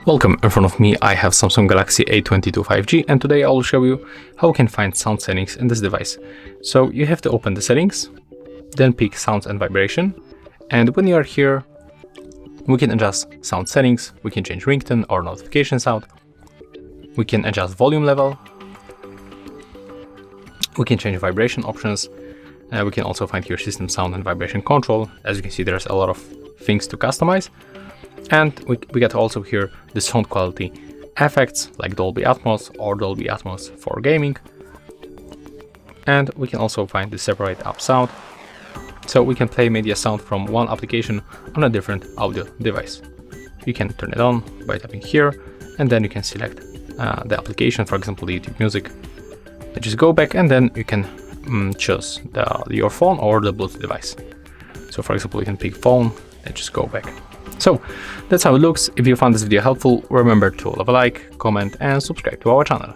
Welcome, in front of me I have Samsung Galaxy A22 5G, and today I will show you how we can find sound settings in this device. So you have to open the settings, then pick sounds and vibration, and when you are here we can adjust sound settings, we can change ringtone or notification sound, we can adjust volume level, we can change vibration options, we can also find here system sound and vibration control. As you can see, there's a lot of things to customize. And we get also here the sound quality effects like Dolby Atmos or Dolby Atmos for gaming. And we can also find the separate app sound. So we can play media sound from one application on a different audio device. You can turn it on by tapping here, and then you can select the application, for example, the YouTube Music. And just go back, and then you can choose your phone or the Bluetooth device. So for example, you can pick phone and just go back. So that's how it looks. If you found this video helpful, remember to leave a like, comment and subscribe to our channel.